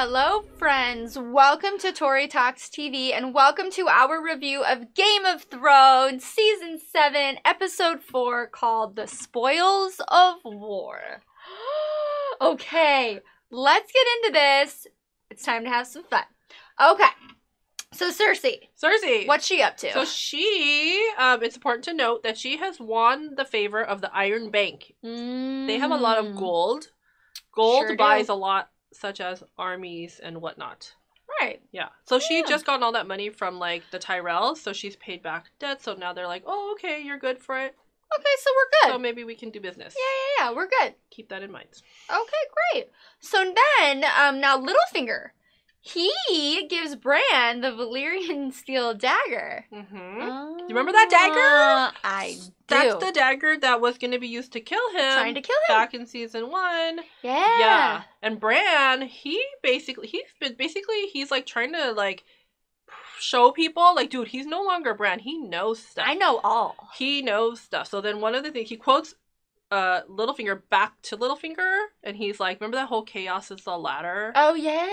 Hello, friends. Welcome to Tori Talks TV, and welcome to our review of Game of Thrones Season 7, Episode 4, called The Spoils of War. Okay, let's get into this. It's time to have some fun. Okay, so Cersei, what's she up to? So she, it's important to note that she has won the favor of the Iron Bank. They have a lot of gold. Gold Sure buys do. a lot, such as armies and whatnot. Right. Yeah. So she just got all that money from, like, the Tyrells, so she's paid back debt, so now they're like, oh, okay, you're good for it. Okay, so we're good. So maybe we can do business. Yeah, we're good. Keep that in mind. Okay, great. So then, now Littlefinger, he gives Bran the Valyrian steel dagger. You remember that dagger? I do. That's the dagger that was going to be used to kill him. Trying to kill him. Back in season 1. Yeah. And Bran, he's like trying to like show people, like, dude, he's no longer Bran. He knows stuff. I know all. He knows stuff. So then one of the things, he quotes Littlefinger back to Littlefinger, and he's like, remember that whole chaos is the ladder? Oh, yeah.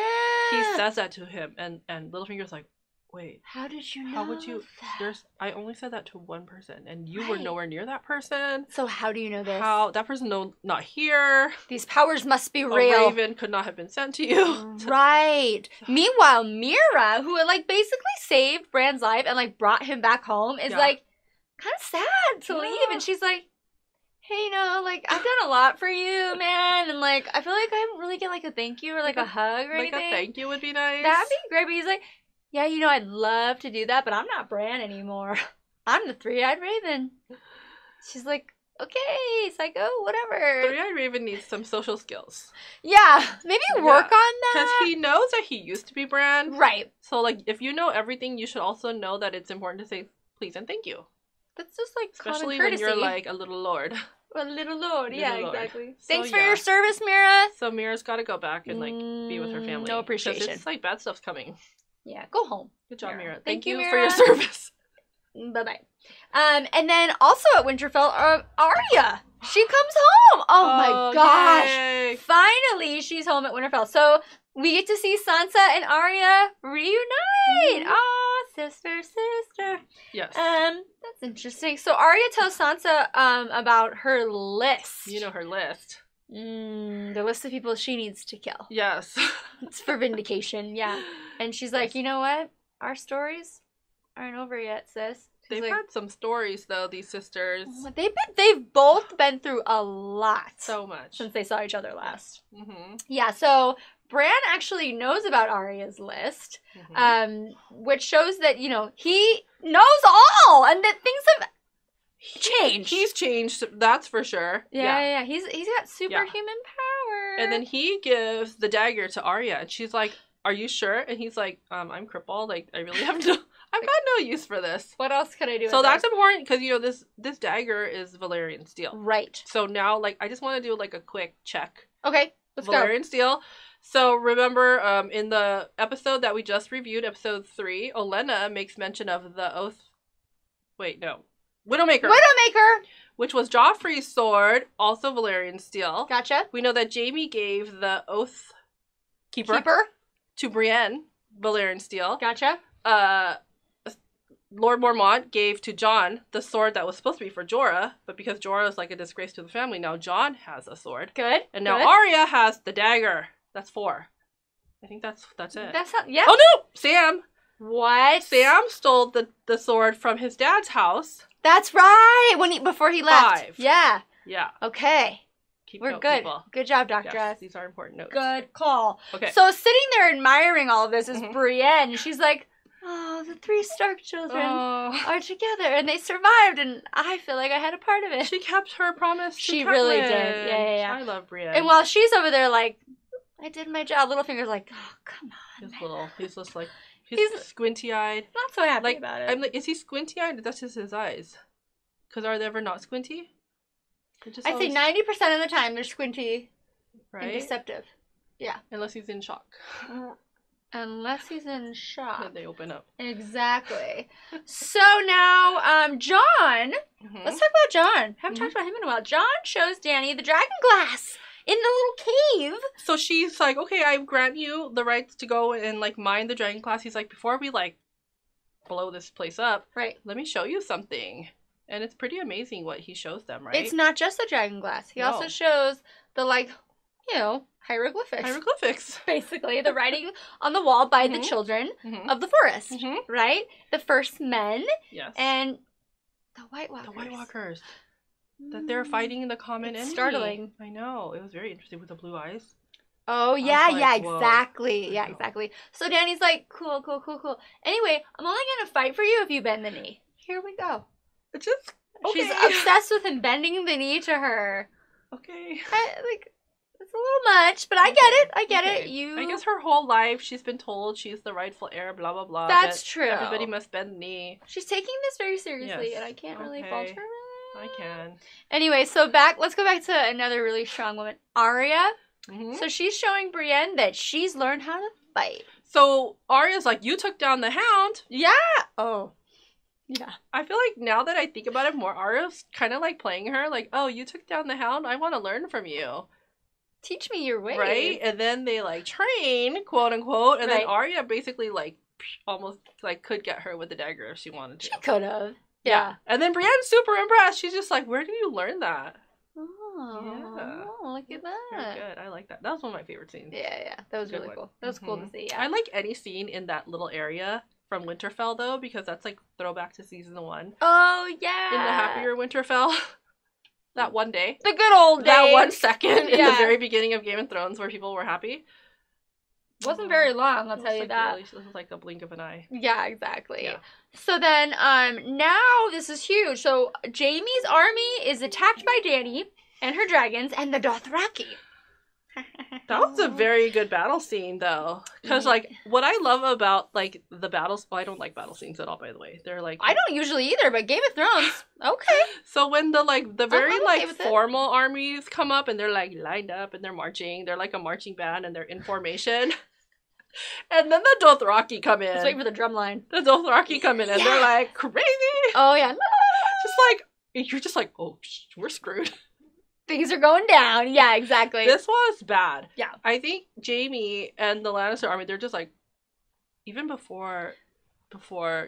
He says that to him, and Littlefinger's like, wait, how did you know how would you that? I only said that to one person, and you were nowhere near that person. So how do you know this? How that person not here. These powers must be A real. raven could not have been sent to you. Right. Meanwhile, Mira, who like basically saved Bran's life and like brought him back home, is like kind of sad to leave, and she's like, hey, you know, like, I've done a lot for you, man, and like I feel like I didn't really get like a thank you or like a hug or like anything. a thank you would be nice. That'd be great. But he's like, yeah, you know, I'd love to do that, but I'm not Bran anymore. I'm the three-eyed raven. She's like, okay, psycho, whatever. Three-eyed raven needs some social skills. Yeah, maybe work on that. Because he knows that he used to be Bran. Right. So, like, if you know everything, you should also know that it's important to say please and thank you. That's just like especially common courtesy. when you're like a little lord. A little lord, yeah, Little lord. exactly. So, Thanks for your service, Mira. So Mira's got to go back and like be with her family. No appreciation. 'Cause it's like bad stuff's coming. Yeah, go home. Good job, Mira. Thank you, for Mira. your service. Bye-bye. And then also at Winterfell, Arya, she comes home. Oh my gosh. Yay. Finally, she's home at Winterfell. So we get to see Sansa and Arya reunite. Oh, sister. Yes. That's interesting. So Arya tells Sansa about her list. You know her list. The list of people she needs to kill. Yes. It's for vindication, yeah. And she's like, you know what? Our stories aren't over yet, sis. They've had some stories though, these sisters. They've both been through a lot. So much. Since they saw each other last. Mm-hmm. Yeah, so Bran actually knows about Arya's list, which shows that, you know, he knows all and that things have changed. He's changed, that's for sure. Yeah. He's got superhuman power. And then he gives the dagger to Arya, and she's like, are you sure? And he's like, I'm crippled. Like, I really have to... I've got no use for this. What else could I do? So that's important because, you know, this dagger is Valyrian steel. Right. So now, like, I just want to do, like, a quick check. Okay, let's go. Valyrian steel. So remember, in the episode that we just reviewed, episode 3, Olenna makes mention of the oath... Wait, no. Widowmaker. Which was Joffrey's sword, also Valyrian steel. Gotcha. We know that Jaime gave the oath keeper to Brienne, Valyrian steel. Gotcha. Lord Mormont gave to Jon the sword that was supposed to be for Jorah, but because Jorah is like a disgrace to the family, now Jon has a sword. Good. And now Arya has the dagger. That's 4. I think that's it. That's not... Yeah. Oh no! Sam! What? Sam stole the sword from his dad's house. That's right! Before he left. 5. Yeah. Yeah. Okay. We're good. People. Good job, Dr. Yes, these are important notes. Good call. Okay. So sitting there admiring all of this is Brienne. She's like, oh, the 3 Stark children are together and they survived and I feel like I had a part of it. She kept her promise to She really did. Yeah. I love Brienne. And while she's over there like, I did my job, Littlefinger's like, oh, come on. He's just like, he's squinty-eyed. Not so happy about it. I'm like, is he squinty-eyed or that's just his eyes? Because are they ever not squinty? I'd say 90% of the time they're squinty and right? deceptive. Yeah. Unless he's in shock. Unless he's in shock. Then they open up. Exactly. So now, Jon, let's talk about Jon. Haven't talked about him in a while. Jon shows Dany the dragon glass in the little cave. So she's like, okay, I grant you the rights to go and like mine the dragon glass. He's like, before we like blow this place up, right? Let me show you something. And it's pretty amazing what he shows them, right? It's not just the dragon glass. He also shows the like, you know, hieroglyphics. Hieroglyphics. Basically, the writing on the wall by the children of the forest, right? The first men. Yes. And the White Walkers. The White Walkers. That they're fighting in the common enemy. Startling. I know. It was very interesting with the blue eyes. Oh, yeah, like, yeah, exactly. Yeah, exactly. So Danny's like, cool. Anyway, I'm only going to fight for you if you bend the knee. Here we go. It's just, okay. She's obsessed with him bending the knee to her. Okay. It's a little much, but I get it. I guess her whole life she's been told she's the rightful heir, blah, blah, blah. That's true. Everybody must bend the knee. She's taking this very seriously, and I can't really fault her. I can. Anyway, so let's go back to another really strong woman, Arya. So she's showing Brienne that she's learned how to fight. So Arya's like, you took down the Hound. Yeah. Oh. Yeah. I feel like now that I think about it more, Arya's kind of like playing her, like, oh, you took down the Hound? I want to learn from you. Teach me your ways. Right? And then they like train, quote unquote, and then Arya basically like almost like could get her with the dagger if she wanted to. She could have. Yeah. And then Brienne's super impressed. She's just like, where do you learn that? Oh, look at that. Very good. I like that. That was one of my favorite scenes. Yeah. That was really cool. That was cool to see, yeah. I like any scene in that little area from Winterfell, though, because that's like throwback to season 1. Oh, yeah. In the happier Winterfell. That one day. The good old days. That 1 second in the very beginning of Game of Thrones where people were happy. Wasn't very long, I'll tell you that. Really, this was like a blink of an eye. Yeah, exactly. Yeah. So then, now this is huge. So Jaime's army is attacked by Dany and her dragons and the Dothraki. That was a very good battle scene, though. Because, like, what I love about, like, the battles... Well, I don't like battle scenes at all, by the way. They're, like... I don't usually either, but Game of Thrones, okay. So when the, like, the very, like, formal armies come up and they're, like, lined up and they're marching. They're, like, a marching band and they're in formation. And then the Dothraki come in. Let's wait for the drum line. The Dothraki come in and they're, like, crazy. Oh, yeah. Just, like... You're just like, oh, we're screwed. Things are going down. Yeah, exactly. This was bad. Yeah. I think Jaime and the Lannister army, they're just like, even before,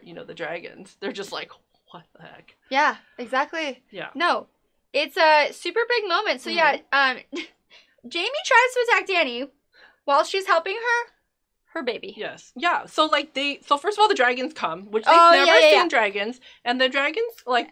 you know, the dragons, they're just like, what the heck? Yeah, exactly. Yeah. No, it's a super big moment. So yeah, Jaime tries to attack Dany while she's helping her baby. Yes. Yeah. So like so first of all, the dragons come, which they've never seen dragons, and the dragons like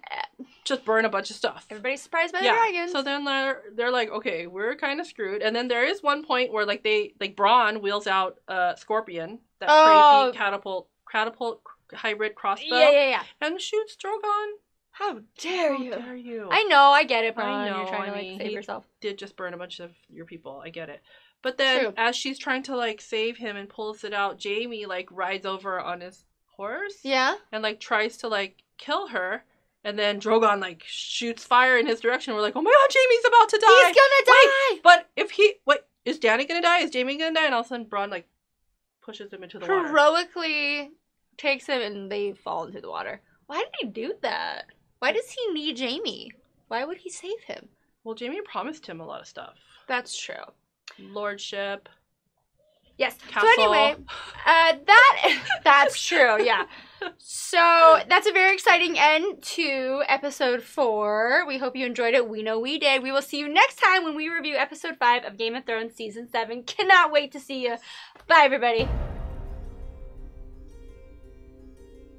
just burn a bunch of stuff. Everybody's surprised by the dragons. So then they're like, okay, we're kind of screwed. And then there is one point where like Bronn wheels out a scorpion, that crazy catapult hybrid crossbow. Yeah. And shoots Drogon. How dare you? How dare you? I know, I get it, Bronn. I know, you're trying to like save yourself. Did just burn a bunch of your people. I get it. But then, as she's trying to, like, save him and pulls it out, Jaime, like, rides over on his horse. Yeah. And, like, tries to, like, kill her. And then Drogon, like, shoots fire in his direction. We're like, oh my god, Jaime's about to die! He's gonna die! But if is Dany gonna die? Is Jaime gonna die? And all of a sudden, Bronn, like, pushes him into the water. Heroically takes him and they fall into the water. Why did he do that? Why does he need Jaime? Why would he save him? Well, Jaime promised him a lot of stuff. That's true. Lordship. Yes. Castle. So anyway, that's true. Yeah. So that's a very exciting end to episode 4. We hope you enjoyed it. We know we did. We will see you next time when we review episode 5 of Game of Thrones season 7. Cannot wait to see you. Bye, everybody.